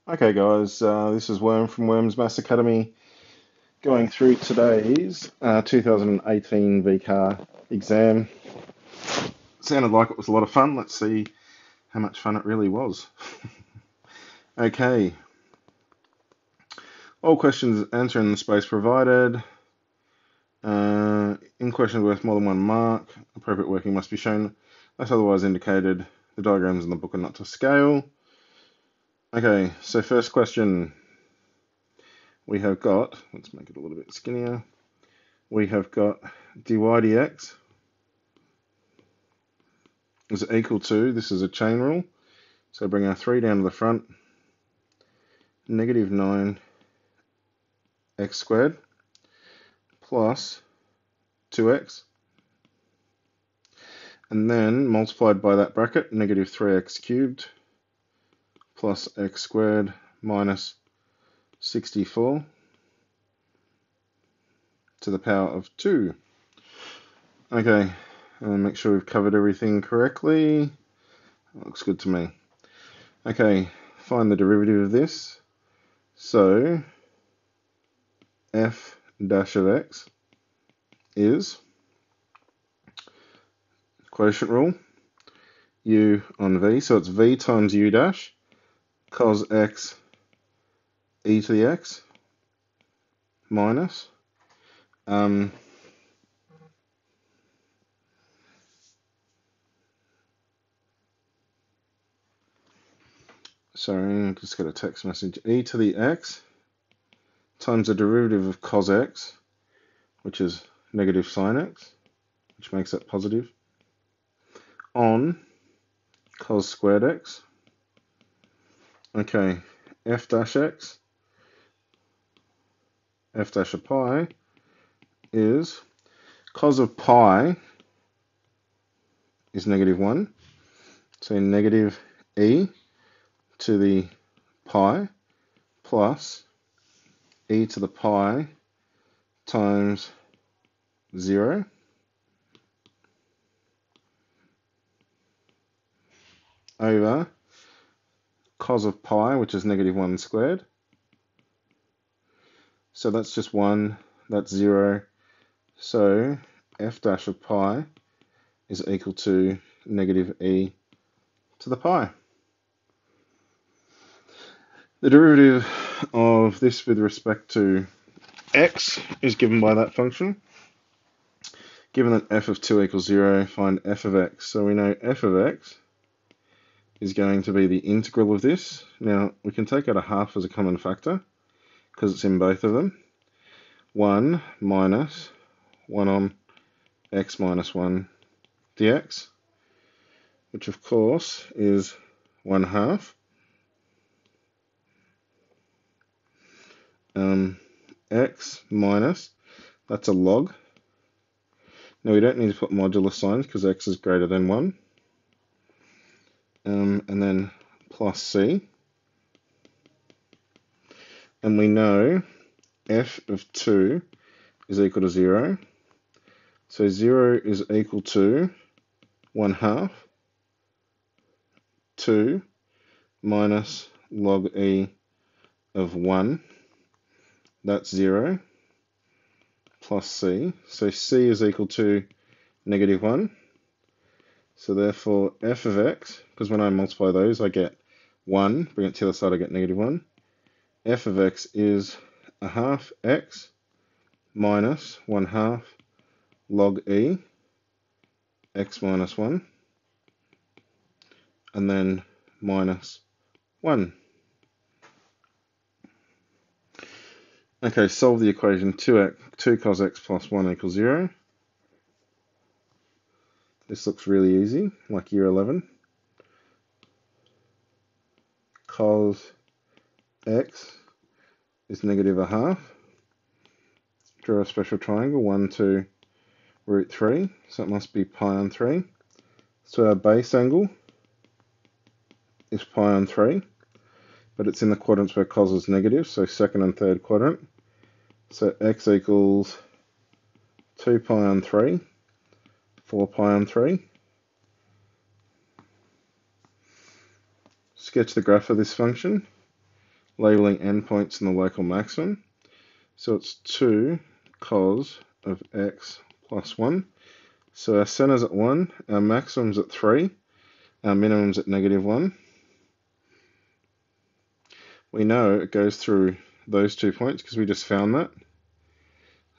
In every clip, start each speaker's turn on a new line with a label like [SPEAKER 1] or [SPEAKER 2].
[SPEAKER 1] Okay, guys, this is Worm from Worm's Maths Academy going through today's 2018 VCAA exam. Sounded like it was a lot of fun. Let's see how much fun it really was. Okay, all questions answer in the space provided. In questions worth more than 1 mark, appropriate working must be shown unless otherwise indicated. The diagrams in the book are not to scale. Okay, so first question. We have got, let's make it a little bit skinnier, we have got dy dx is equal to, this is a chain rule, so bring our 3 down to the front, negative 9 x squared plus 2x, and then multiplied by that bracket, negative 3x cubed plus x squared minus 64 to the power of 2. Okay, and make sure we've covered everything correctly. Looks good to me. Okay, find the derivative of this. So f dash of x is quotient rule, u on v, so it's v times u dash cos x e to the x minus sorry, I just got a text message, e to the x times the derivative of cos x, which is negative sine x, which makes that positive, on cos squared x. Okay, f dash x, f dash of pi is cos of pi is negative 1, so negative e to the pi plus e to the pi times 0 over cos of pi, which is negative 1 squared. So that's just 1, that's 0. So f dash of pi is equal to negative e to the pi. The derivative of this with respect to x is given by that function. Given that f of 2 equals 0, find f of x. So we know f of x is going to be the integral of this. Now, we can take out a half as a common factor because it's in both of them. 1 minus 1 on x minus 1 dx, which of course is 1/2. X minus, that's a log. Now we don't need to put modular signs because x is greater than 1. And then plus c. And we know f of 2 is equal to 0. So 0 is equal to 1/2 2 minus log e of 1. That's 0 plus c. So c is equal to negative 1. So therefore f of x, because when I multiply those I get 1, bring it to the other side I get negative 1. F of x is 1/2 x minus 1/2 log e x minus 1, and then minus 1. Okay, solve the equation 2 cos x plus 1 equals 0. This looks really easy, like year 11. Cos x is negative 1/2. Draw a special triangle, 1 to root 3, so it must be pi on 3. So our base angle is pi on 3, but it's in the quadrants where cos is negative, so second and third quadrant. So x equals 2 pi on 3, 4 pi on 3. Sketch the graph of this function. labeling endpoints in the local maximum. So it's 2 cos of x plus 1. So our center's at 1, our maximum's at 3, our minimum's at -1. We know it goes through those 2 points because we just found that.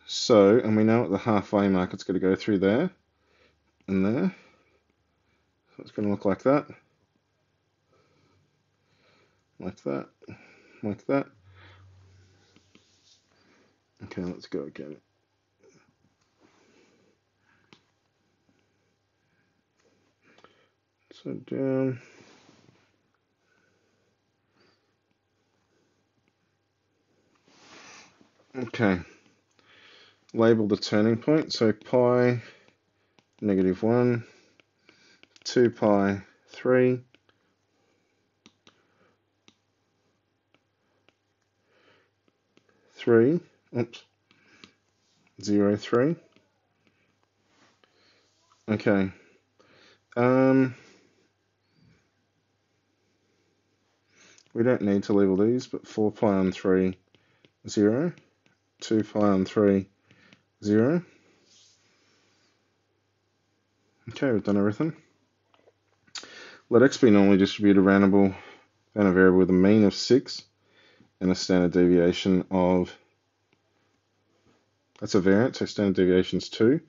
[SPEAKER 1] So, and we know at the halfway mark it's going to go through there and there. So it's going to look like that, like that, like that. Okay, let's go again. So down. Okay. Label the turning point. So pi -1, 2 pi 3, 3, oops, 0, 3. Okay. We don't need to label these, but 4 pi on 3, 0. 2 pi on 3, 0. Okay, we've done everything. Let x be normally distributed random variable with a mean of 6 and a standard deviation of, that's a variance, so standard deviation is 2.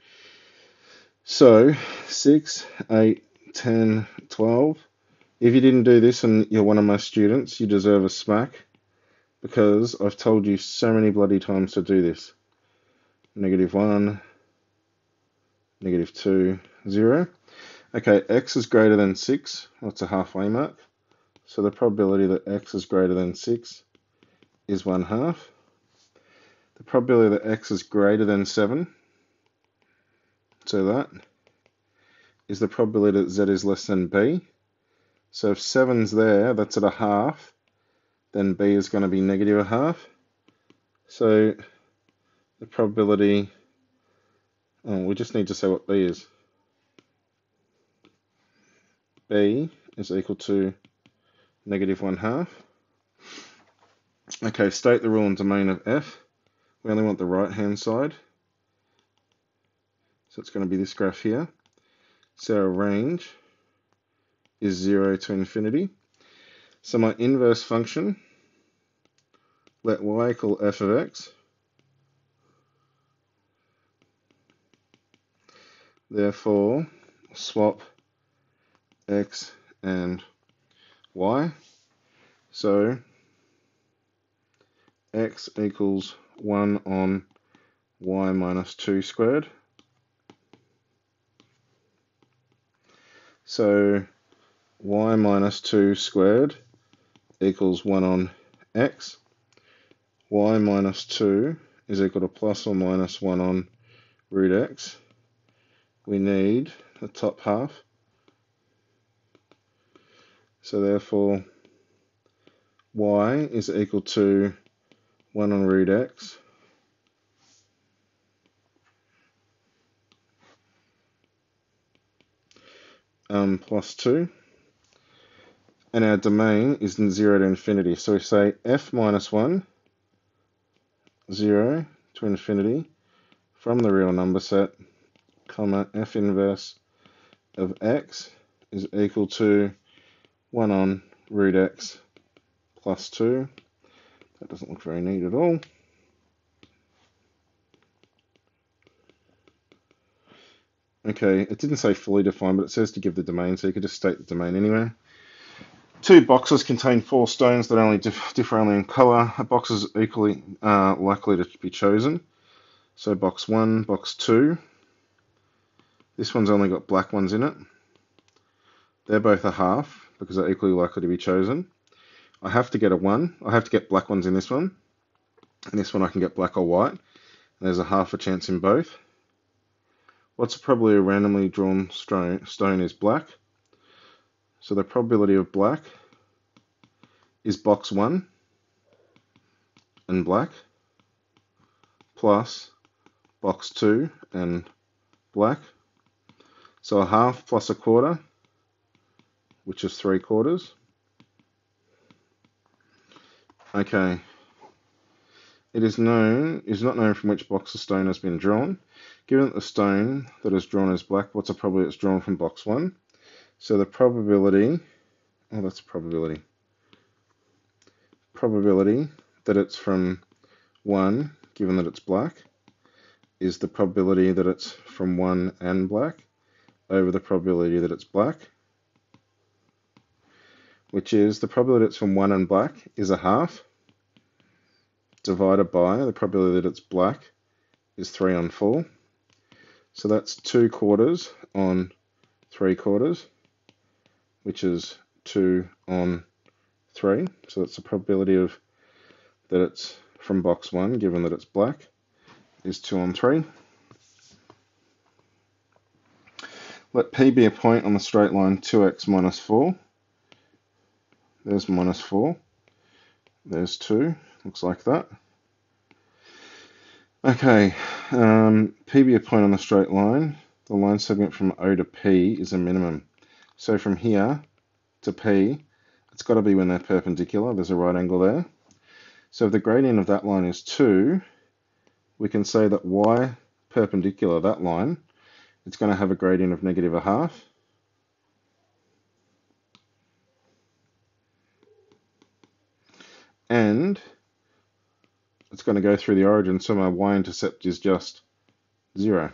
[SPEAKER 1] So 6, 8, 10, 12. If you didn't do this and you're one of my students, you deserve a smack because I've told you so many bloody times to do this. -1, -2, 0. Okay, x is greater than 6. That's a halfway mark. So the probability that x is greater than 6 is 1/2. The probability that x is greater than 7, so that is the probability that z is less than b. So if 7's there, that's at a half, then b is going to be -1/2. So the probability, we just need to say what b is. B is equal to -1/2. Okay, state the rule in domain of f. We only want the right-hand side. So it's going to be this graph here. So our range is 0 to infinity. So my inverse function, let y equal f of x. Therefore, swap x and y. So x equals 1 on y minus 2 squared. So y minus 2 squared equals 1 on x. Y minus 2 is equal to plus or minus 1 on root x. We need the top half. So therefore, y is equal to 1 on root x plus 2. And our domain is in 0 to infinity. So we say f minus 1, 0 to infinity, from the real number set, comma, f inverse of x is equal to 1 on root x plus 2. That doesn't look very neat at all. Okay, it didn't say fully defined, but it says to give the domain, so you could just state the domain anyway. 2 boxes contain 4 stones that only differ only in color. A box is equally likely to be chosen. So box 1, box 2. This one's only got black ones in it. They're both a half because they're equally likely to be chosen. I have to get a 1. I have to get black ones in this one. In this one I can get black or white. And there's a half a chance in both. What's the probability of randomly drawn stone is black. So the probability of black is box 1 and black plus box 2 and black. So a half plus a quarter, which is 3/4. Okay. It is not known from which box the stone has been drawn. Given that the stone that is drawn is black, what's the probability it's drawn from box 1? So the probability, oh, that's probability. Probability that it's from 1, given that it's black, is the probability that it's from 1 and black over the probability that it's black, which is the probability that it's from 1 and black is a half, divided by the probability that it's black is 3 on 4. So that's 2 quarters on 3 quarters, which is 2 on 3. So that's the probability of that it's from box 1, given that it's black, is 2 on 3. Let P be a point on the straight line 2x minus 4. There's minus 4. There's 2. Looks like that. Okay, P be a point on the straight line. The line segment from O to P is a minimum. So from here to P, it's got to be when they're perpendicular. There's a right angle there. So if the gradient of that line is 2, we can say that y perpendicular, that line, it's going to have a gradient of negative a half. And it's going to go through the origin, so my y-intercept is just 0.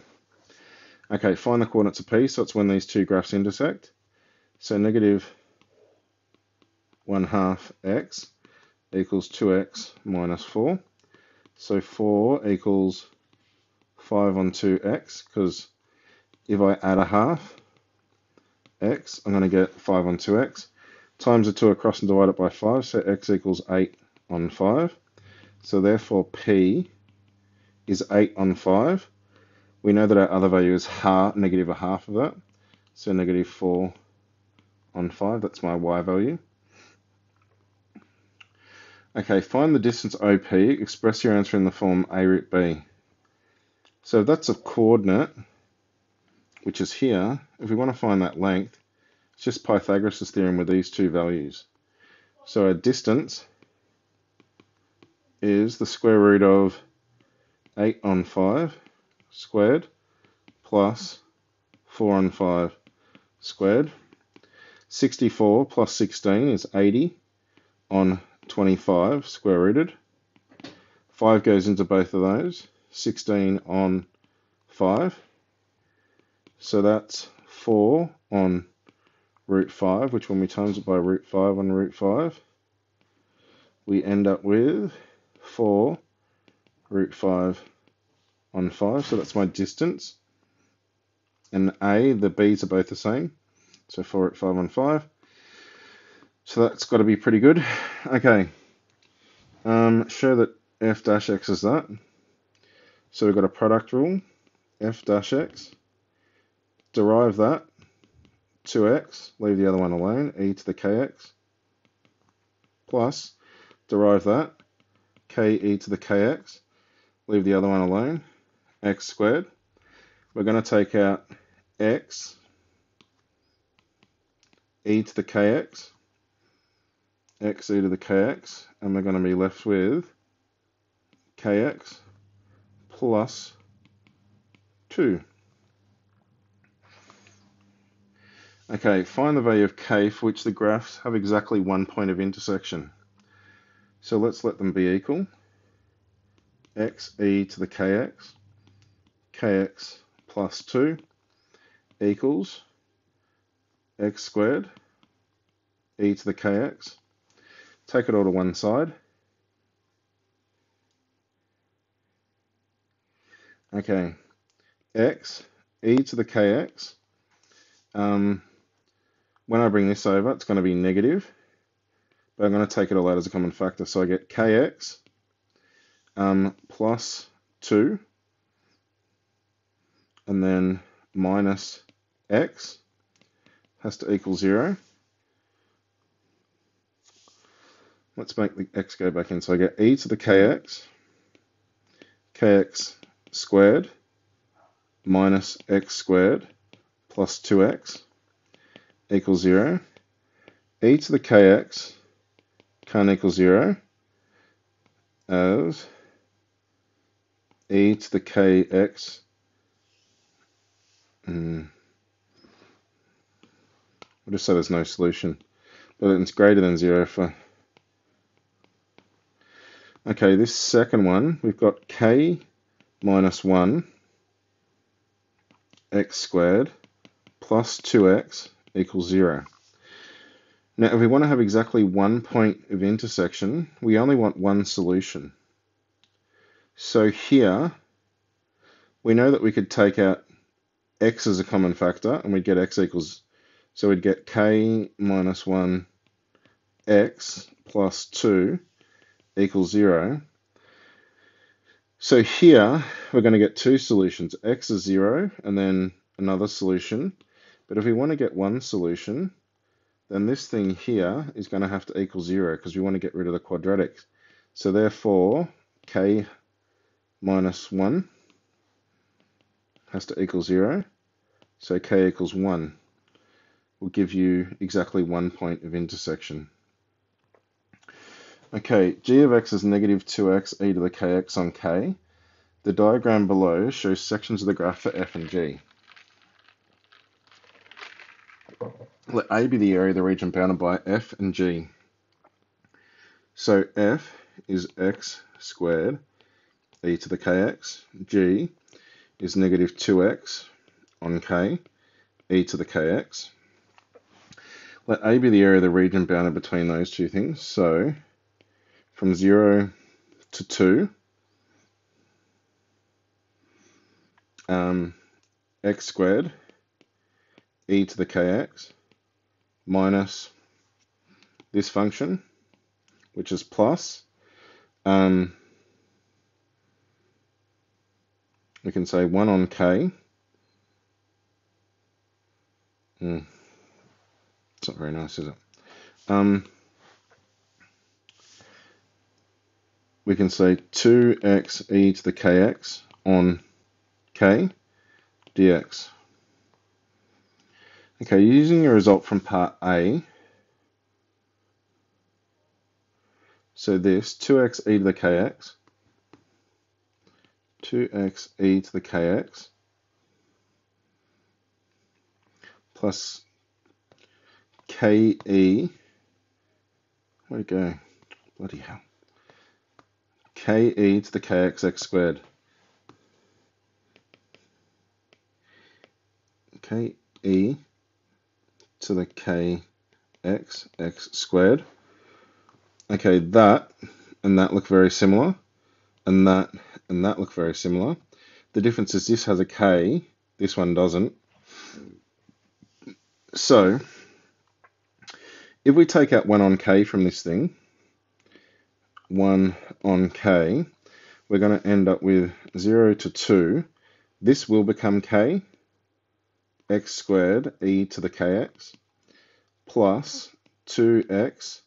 [SPEAKER 1] Okay, find the coordinates of P, so it's when these two graphs intersect. So negative 1/2 x equals 2x minus 4. So 4 equals 5 on 2x, because if I add a half x, I'm going to get 5 on 2x. Times the 2 across and divide it by 5, so x equals 8 on 5. So therefore P is 8 on 5. We know that our other value is negative a half of that. So negative 4 on 5, that's my y value. Okay, find the distance OP, express your answer in the form a root b. So if that's a coordinate, which is here, if we want to find that length, it's just Pythagoras' theorem with these two values. So our distance is the square root of 8 on 5 squared plus 4 on 5 squared. 64 plus 16 is 80 on 25 square rooted. 5 goes into both of those. 16 on 5. So that's 4 on root 5, which when we times it by root 5 on root 5, we end up with 4 root 5 on 5. So that's my distance. And A, the B's are both the same. So 4 root 5 on 5. So that's got to be pretty good. Okay. Show that f dash x is that. So we've got a product rule. F dash x. Derive that. 2x. Leave the other one alone. E to the kx. Plus. Derive that. K e to the kx. Leave the other one alone. X squared. We're going to take out x. E to the kx. X e to the kx, and we're going to be left with kx plus 2. Okay, find the value of k for which the graphs have exactly one point of intersection. So let's let them be equal. X e to the kx, kx plus 2 equals x squared e to the kx. Take it all to one side. Okay, x, e to the kx. When I bring this over, it's going to be negative, but I'm going to take it all out as a common factor. So I get kx plus 2, and then minus x has to equal 0. Let's make the x go back in. So I get e to the kx, kx squared minus x squared plus 2x equals 0. E to the kx can't equal 0. as e to the kx. We'll just say there's no solution, but it's greater than 0 for... Okay, this second one, we've got k minus 1 x squared plus 2x equals 0. Now, if we want to have exactly one point of intersection, we only want one solution. So here, we know that we could take out x as a common factor, and we'd get x equals... So we'd get k minus 1 x plus 2 equals 0. So here, we're going to get two solutions. X is 0, and then another solution. But if we want to get one solution, then this thing here is going to have to equal 0, because we want to get rid of the quadratics. So therefore, k minus 1 has to equal 0. So k equals 1 will give you exactly 1 point of intersection. Okay, g of x is negative 2x e to the kx on k. The diagram below shows sections of the graph for f and g. Let A be the area of the region bounded by f and g. So f is x squared e to the kx. G is negative 2x on k e to the kx. Let A be the area of the region bounded between those two things. So from 0 to 2, x squared e to the kx minus this function, which is plus, we can say 1 on k. It's not very nice, is it? We can say 2x e to the kx on k dx. Okay, using your result from part A, so this 2x e to the kx, 2x e to the kx plus ke, where'd it go? Bloody hell. Ke to the kx x squared. Ke to the kx x squared. Okay, that and that look very similar, and that look very similar. The difference is this has a k, this one doesn't. So if we take out 1 on k from this thing, 1 on k, we're going to end up with 0 to 2. This will become k, x squared e to the kx, plus 2x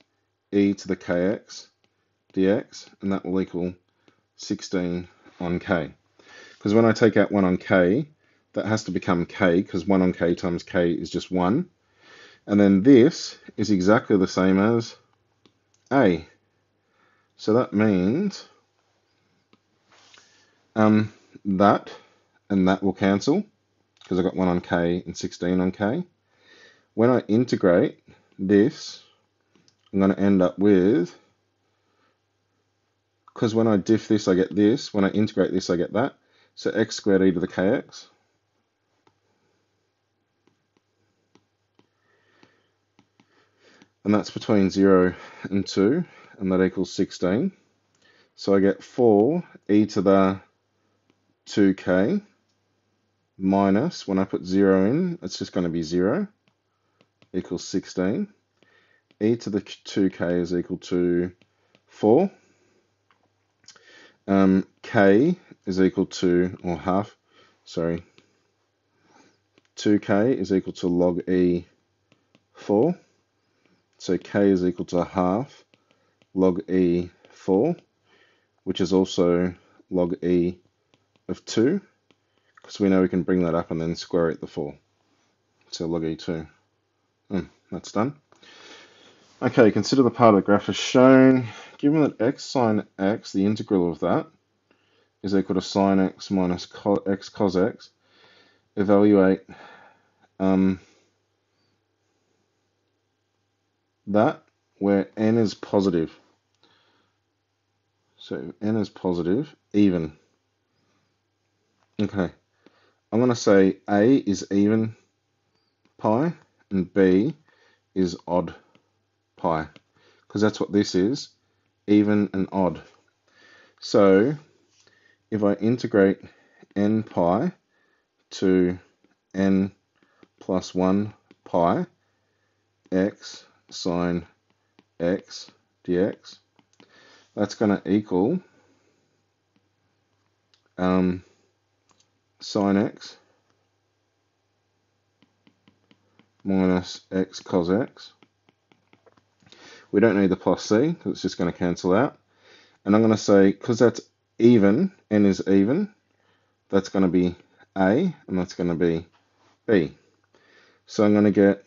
[SPEAKER 1] e to the kx dx, and that will equal 16 on k. Because when I take out 1 on k, that has to become k, because 1 on k times k is just 1. And then this is exactly the same as a. So that means that and that will cancel, because I've got 1 on k and 16 on k. When I integrate this, I'm going to end up with, because when I diff this, I get this. When I integrate this, I get that. So x squared e to the kx and that's between 0 and 2, and that equals 16. So I get 4 e to the 2k minus, when I put 0 in, it's just going to be 0, equals 16. E to the 2k is equal to 4. K is equal to, or half, sorry, 2k is equal to log e 4. So k is equal to half log e 4, which is also log e of 2, because we know we can bring that up and then square root the 4. So log e 2. That's done. Okay, consider the part of the graph as shown. given that x sine x, the integral of that, is equal to sine x minus x cos x, evaluate that where n is positive. So n is positive, even. Okay, I'm going to say A is even pi and B is odd pi, because that's what this is, even and odd. So if I integrate n pi to n plus 1 pi x sine x dx, that's going to equal sine x minus x cos x. We don't need the plus c, because it's just going to cancel out. And I'm going to say, because that's even, n is even, that's going to be A, and that's going to be B. So I'm going to get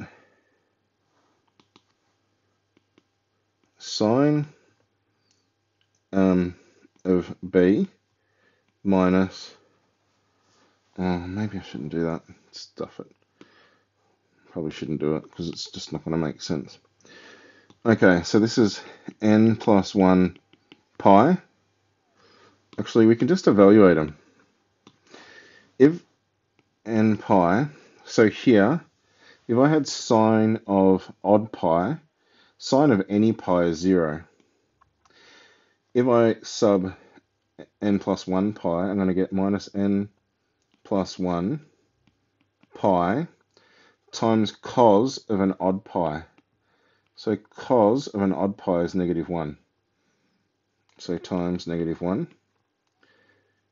[SPEAKER 1] sine of B minus, oh, maybe I shouldn't do that, stuff it. Probably shouldn't do it, because it's just not going to make sense. Okay, so this is n plus 1 pi. Actually, we can just evaluate them. If n pi, so here, if I had sine of odd pi, sine of any pi is 0. If I sub n plus 1 pi, I'm going to get minus n plus 1 pi times cos of an odd pi. So cos of an odd pi is negative 1. So times negative 1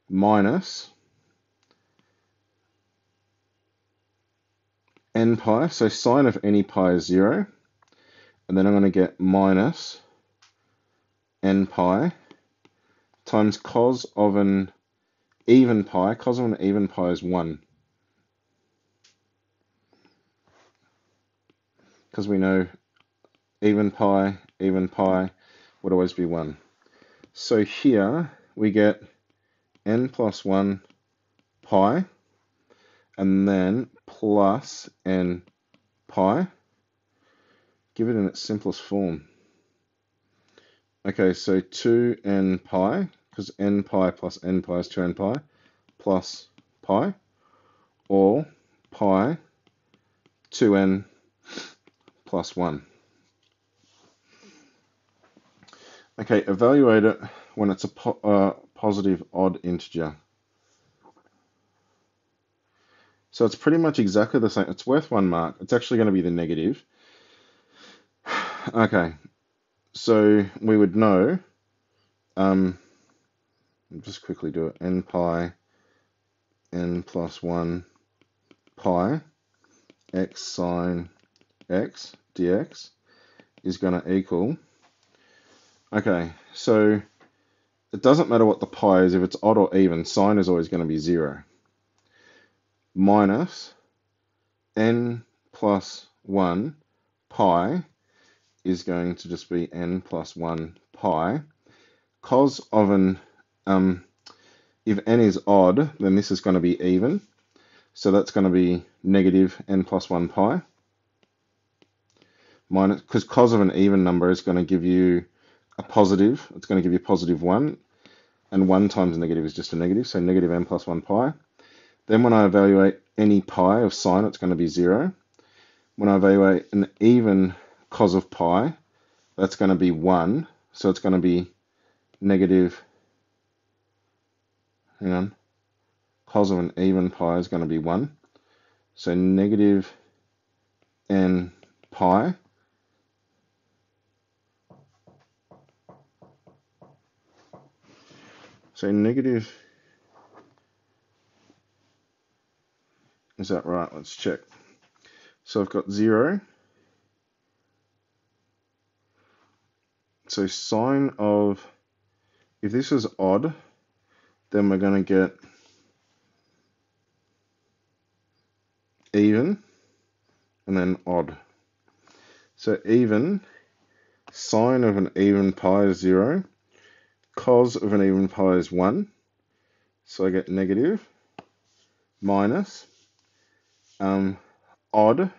[SPEAKER 1] minus n pi. So sine of any pi is 0. And then I'm going to get minus n pi times cos of an even pi. Cos of an even pi is 1. Because we know even pi would always be 1. So here we get n plus 1 pi, and then plus n pi. Give it in its simplest form. Okay, so 2n pi, because n pi plus n pi is 2n pi, plus pi, or pi 2n plus 1. Okay, evaluate it when it's a positive odd integer. So it's pretty much exactly the same. It's worth 1 mark. It's actually going to be the negative. Okay, so we would know, just quickly do it, n pi, n plus 1 pi, x sine x dx is going to equal, okay, so it doesn't matter what the pi is, if it's odd or even, sine is always going to be 0, minus n plus 1 pi is going to just be n plus 1 pi. Cos of an, if n is odd, then this is going to be even. So that's going to be negative n plus 1 pi. Minus, because cos of an even number is going to give you a positive. It's going to give you positive 1. And 1 times negative is just a negative. So negative n plus 1 pi. Then when I evaluate any pi of sine, it's going to be 0. When I evaluate an even cos of pi, that's going to be 1. So it's going to be negative, cos of an even pi is going to be 1. So negative n pi so negative, is that right? Let's check. So I've got 0. So sine of, if this is odd, then we're going to get even and then odd. So even Sine of an even pi is 0. Cos of an even pi is 1. So I get negative minus odd.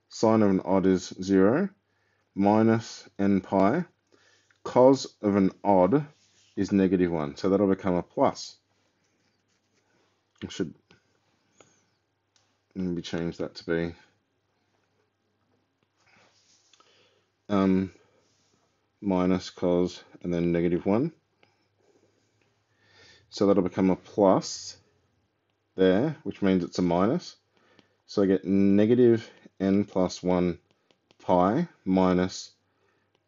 [SPEAKER 1] Sine of an odd is 0 minus n pi. Cos of an odd is negative 1. So that'll become a plus. I should maybe change that to be minus cos and then negative 1. So that'll become a plus there, which means it's a minus. So I get negative n plus 1 pi minus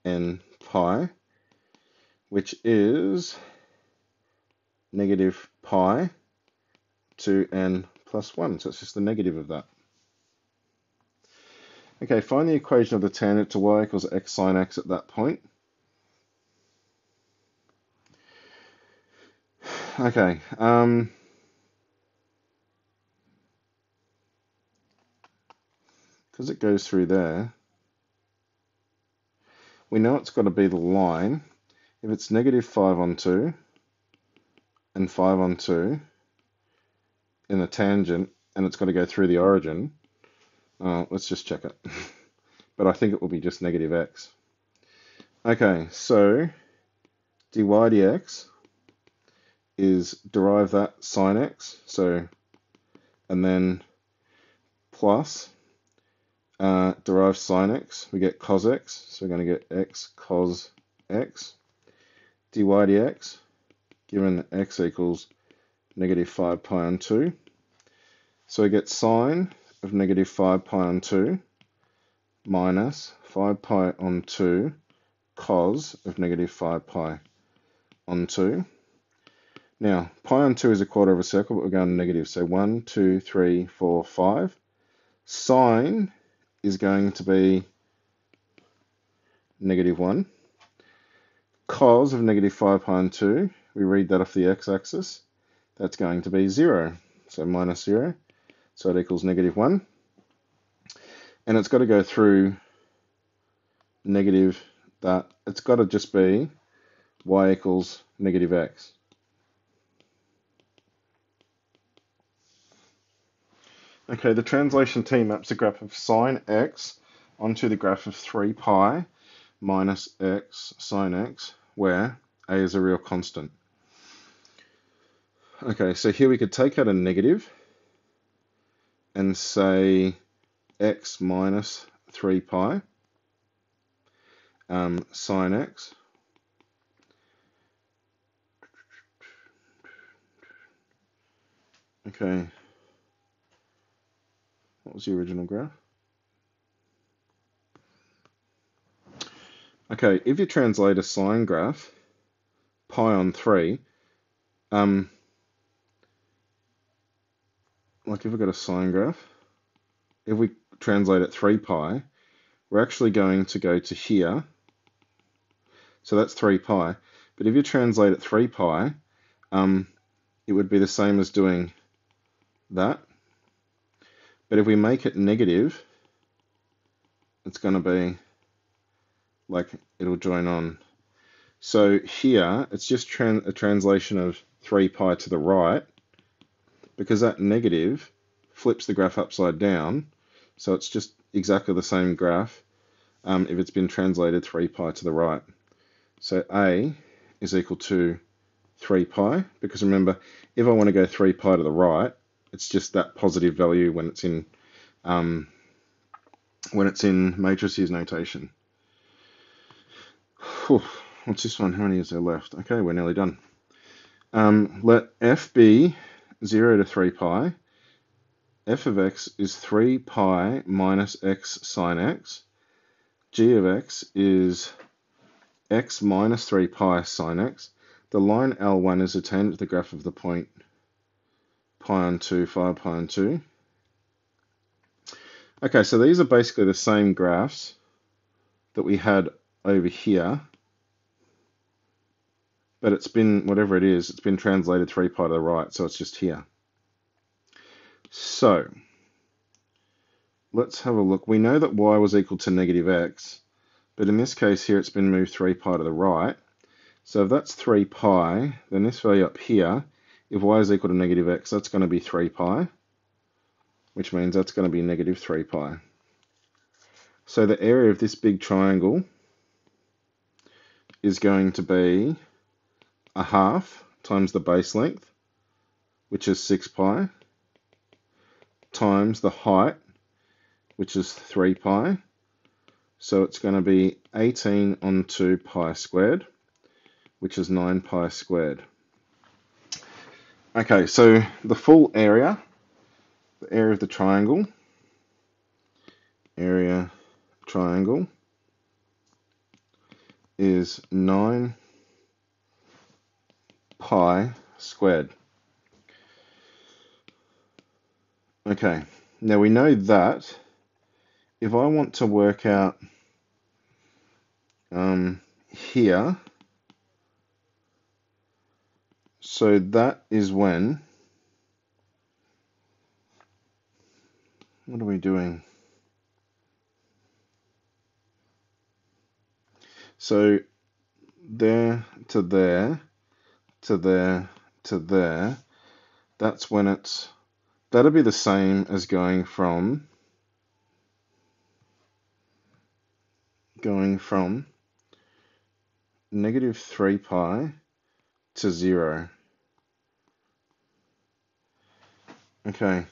[SPEAKER 1] n pi, which is negative pi to n plus 1. So it's just the negative of that. Okay, find the equation of the tangent to y equals x sine x at that point. Okay, because it goes through there, we know it's got to be the line. If it's negative 5 on 2 and 5 on 2 in the tangent, and it's got to go through the origin, let's just check it. But I think it will be just negative x. Okay, so dy dx is derive that sine x, so, and then plus derive sine x, we get cos x, so we're going to get x cos x. Dy dx, given x equals negative 5 pi on 2. So we get sine of negative 5 pi on 2 minus 5 pi on 2 cos of negative 5 pi on 2. Now, pi on 2 is a quarter of a circle, but we're going negative. So 1, 2, 3, 4, 5. Sine is going to be negative 1. Cos of negative 5 pi on 2, we read that off the x-axis. That's going to be 0. So minus 0. So it equals negative 1. And it's got to go through negative that. It's got to just be y equals negative x. Okay, the translation T maps the graph of sine x onto the graph of 3 pi minus x sine x, where a is a real constant. Okay, so here we could take out a negative and say x minus 3 pi sine x. Okay, what was the original graph? Okay, if you translate a sine graph, pi on 3, like if we've got a sine graph, if we translate it 3 pi, we're actually going to go to here. So that's 3 pi. But if you translate it 3 pi, it would be the same as doing that. But if we make it negative, it's going to be like it'll join on. So here, it's just a translation of 3 pi to the right, because that negative flips the graph upside down. So it's just exactly the same graph if it's been translated 3 pi to the right. So A is equal to 3 pi, because remember, if I want to go 3 pi to the right, it's just that positive value when it's in matrices notation. Whew, what's this one? How many is there left? Okay, we're nearly done. Let f be 0 to 3 pi. F of x is 3 pi minus x sine x. G of x is x minus 3 pi sine x. The line L1 is a tangent to the graph of the point pi on 2, 5 pi on 2. Okay, so these are basically the same graphs that we had over here, but it's been, whatever it is, it's been translated 3 pi to the right, so it's just here. So, let's have a look. We know that y was equal to negative x, but in this case here it's been moved 3 pi to the right. So if that's 3 pi, then this value up here, if y is equal to negative x, that's going to be 3 pi, which means that's going to be negative 3 pi. So the area of this big triangle is going to be a half times the base length, which is 6 pi, times the height, which is 3 pi. So it's going to be 18 on 2 pi squared, which is 9 pi squared. Okay, so the full area, the area of the triangle, is 9 pi squared. Okay, now we know that if I want to work out here, so that is when, what are we doing? So there to there, to there, to there, that's when it's, that'll be the same as going from negative 3 pi to 0. Okay,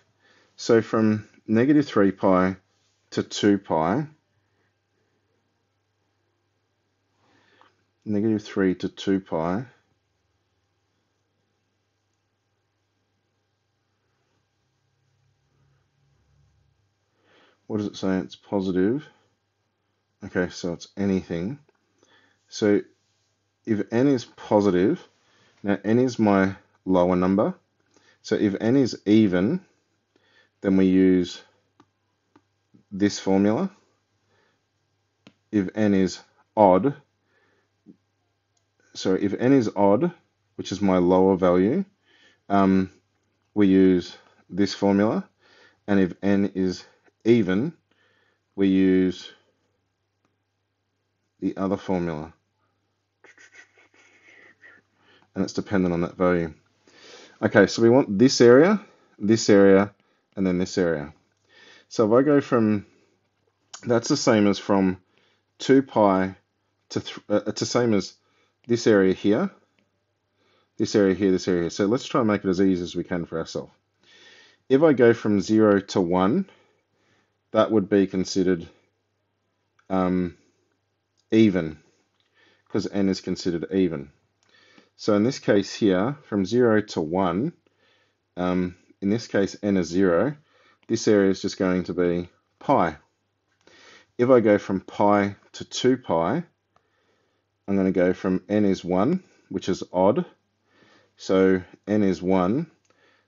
[SPEAKER 1] so from negative 3 pi to 2 pi, negative 3 to 2 pi, what does it say? It's positive. Okay, so it's anything. So if n is positive, now n is my lower number. So if n is even, then we use this formula. If n is odd, which is my lower value, we use this formula. And if n is even, we use the other formula. And it's dependent on that value. Okay, so we want this area, and then this area. So if I go from, that's the same as from 2 pi to, it's the same as this area here, this area here, this area here. So let's try and make it as easy as we can for ourselves. If I go from 0 to 1, that would be considered even, because n is considered even. So in this case here, from 0 to 1, in this case n is 0, this area is just going to be pi. If I go from pi to 2 pi, I'm going to go from n is 1, which is odd. So n is 1,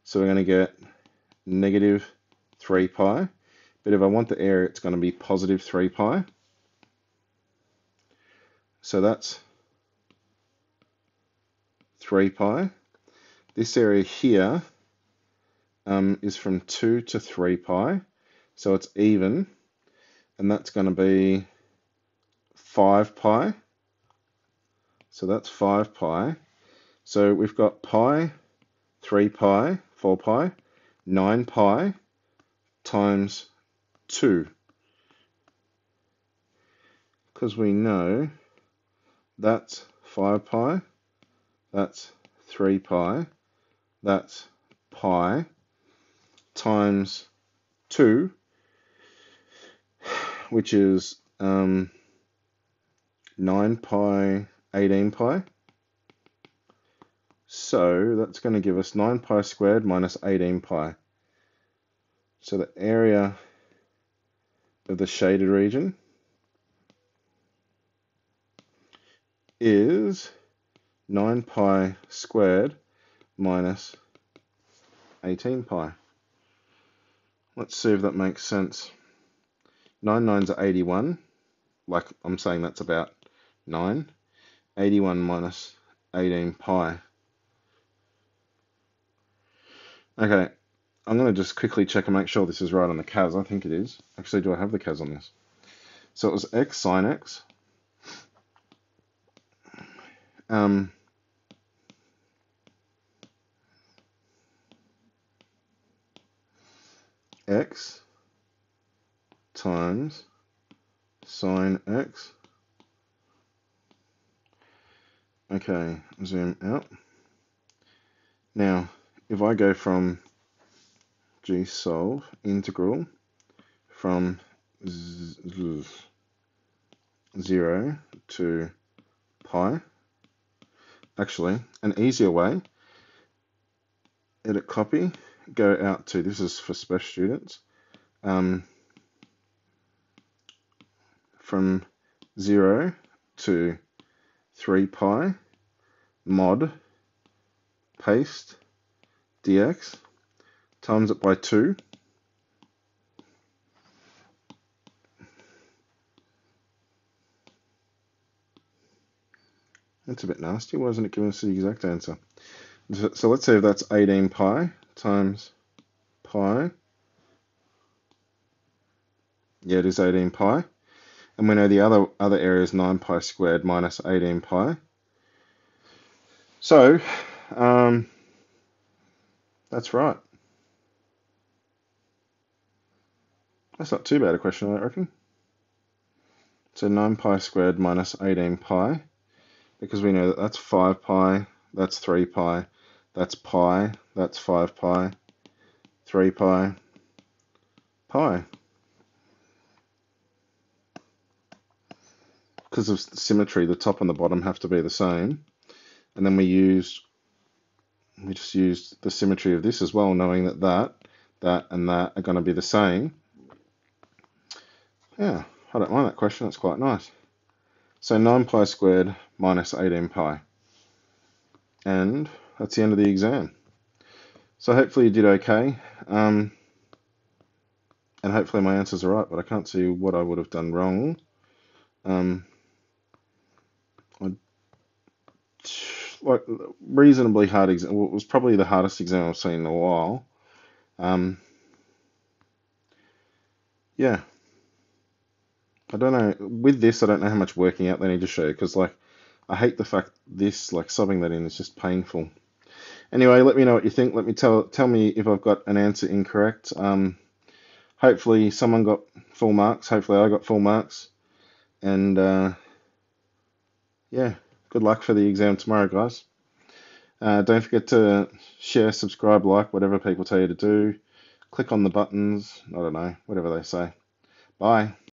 [SPEAKER 1] so we're going to get negative 3 pi. But if I want the area, it's going to be positive 3 pi. So that's 3 pi. This area here is from 2 to 3 pi, so it's even, and that's going to be 5 pi. So that's 5 pi. So we've got pi, 3 pi, 4 pi, 9 pi times 2. Because we know that's 5 pi, that's 3 pi, that's pi, times 2, which is 9 pi, 18 pi. So that's going to give us 9 pi squared minus 18 pi. So the area of the shaded region is 9 pi squared minus 18 pi. Let's see if that makes sense. 9 nines are 81. Like I'm saying, that's about 9. 81 minus 18 pi. Okay, I'm going to just quickly check and make sure this is right on the CAS. I think it is. Actually, do I have the CAS on this? So it was x sine x x times sine x. Okay, zoom out. Now, if I go from gsolve integral from 0 to pi, actually, an easier way, edit copy, go out to, this is for special students, from 0 to 3 pi, mod, paste, dx, times it by 2, that's a bit nasty. Why isn't it giving us the exact answer? So let's say if that's 18 pi times pi. Yeah, it is 18 pi. And we know the other area is 9 pi squared minus 18 pi. So, that's right. That's not too bad a question, I reckon. So 9 pi squared minus 18 pi, because we know that that's 5 pi, that's 3 pi, that's 5 pi, 3 pi, pi. Because of symmetry, the top and the bottom have to be the same. And then we just used the symmetry of this as well, knowing that that and that are going to be the same. Yeah, I don't mind that question, it's quite nice. So 9 pi squared minus 18 pi. And that's the end of the exam. So hopefully you did okay. And hopefully my answers are right, but I can't see what I would have done wrong. Like reasonably hard exam. Well, it was probably the hardest exam I've seen in a while. Yeah. I don't know. With this, I don't know how much working out they need to show, because like I hate the fact this, like subbing that in is just painful. Anyway, let me know what you think. Let me tell me if I've got an answer incorrect. Hopefully someone got full marks. Hopefully I got full marks. And yeah, good luck for the exam tomorrow, guys. Don't forget to share, subscribe, like, whatever people tell you to do. Click on the buttons. I don't know, whatever they say. Bye.